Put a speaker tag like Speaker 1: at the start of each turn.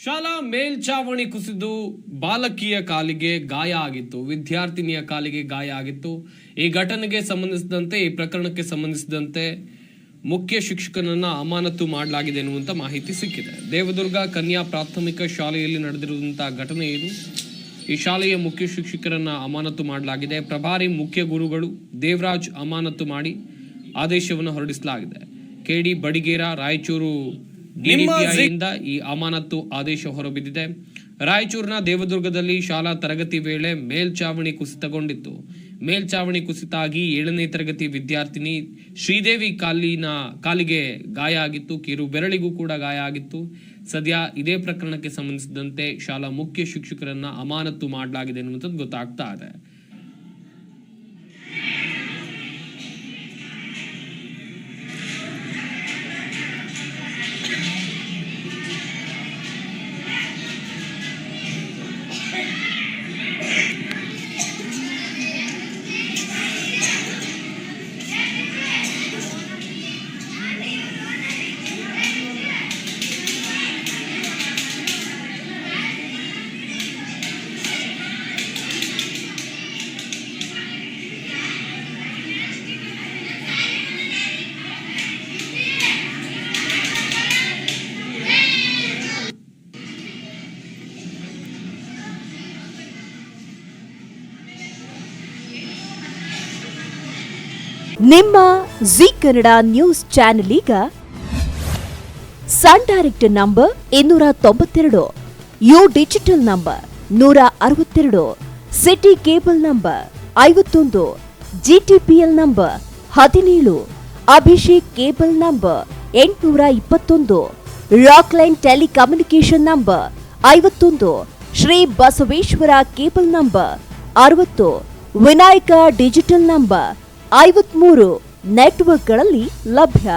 Speaker 1: ಶಾಲಾ ಮೇಲ್ಛಾವಣಿ ಕುಸಿದು ಬಾಲಕಿಯ ಕಾಲಿಗೆ ಗಾಯ ಆಗಿತ್ತು, ವಿದ್ಯಾರ್ಥಿನಿಯ ಕಾಲಿಗೆ ಗಾಯ ಆಗಿತ್ತು. ಈ ಘಟನೆಗೆ ಸಂಬಂಧಿಸಿದಂತೆ, ಈ ಪ್ರಕರಣಕ್ಕೆ ಸಂಬಂಧಿಸಿದಂತೆ ಮುಖ್ಯ ಶಿಕ್ಷಕನನ್ನ ಅಮಾನತು ಮಾಡಲಾಗಿದೆ ಎನ್ನುವಂತ ಮಾಹಿತಿ ಸಿಕ್ಕಿದೆ. ದೇವದುರ್ಗ ಕನ್ಯಾ ಪ್ರಾಥಮಿಕ ಶಾಲೆಯಲ್ಲಿ ನಡೆದಿರುವಂತಹ ಘಟನೆ ಇದು. ಈ ಶಾಲೆಯ ಮುಖ್ಯ ಶಿಕ್ಷಕರನ್ನ ಅಮಾನತು ಮಾಡಲಾಗಿದೆ. ಪ್ರಭಾರಿ ಮುಖ್ಯ ಗುರುಗಳು ದೇವರಾಜ್ ಅಮಾನತು ಮಾಡಿ ಆದೇಶವನ್ನು ಹೊರಡಿಸಲಾಗಿದೆ. ಕೆಡಿ ಬಡಿಗೇರ ರಾಯಚೂರು ಡಿಡಿಪಿಐಯಿಂದ ಈ ಅಮಾನತು ಆದೇಶ ಹೊರಬಿದ್ದಿದೆ. ರಾಯಚೂರಿನ ದೇವದುರ್ಗದಲ್ಲಿ ಶಾಲಾ ತರಗತಿ ವೇಳೆ ಮೇಲ್ಛಾವಣಿ ಕುಸಿತಗೊಂಡಿತ್ತು. ಮೇಲ್ಛಾವಣಿ ಕುಸಿತ ಆಗಿ 7ನೇ ತರಗತಿ ವಿದ್ಯಾರ್ಥಿನಿ ಶ್ರೀದೇವಿ ಕಾಲಿಗೆ ಗಾಯ ಆಗಿತ್ತು. ಕಿರು ಬೆರಳಿಗೂ ಕೂಡ ಗಾಯ ಆಗಿತ್ತು. ಸದ್ಯ ಇದೇ ಪ್ರಕರಣಕ್ಕೆ ಸಂಬಂಧಿಸಿದಂತೆ ಶಾಲಾ ಮುಖ್ಯ ಶಿಕ್ಷಕರನ್ನ ಅಮಾನತು ಮಾಡಲಾಗಿದೆ ಎನ್ನುವಂಥದ್ದು ಗೊತ್ತಾಗ್ತಾ ಇದೆ.
Speaker 2: ನಿಮ್ಮ ಜಿ ಕನ್ನಡ ನ್ಯೂಸ್ ಚಾನೆಲ್ ಈಗ sun direct number 292, U digital number 162, city cable number 51, GTPL number 17, Abhishek cable number 821, rock line telecommunication number 51, Shri Basaveshwara cable number 60, Vinayaka digital number 53 ನೆಟ್ವರ್ಕ್ಗಳಲ್ಲಿ ಲಭ್ಯ.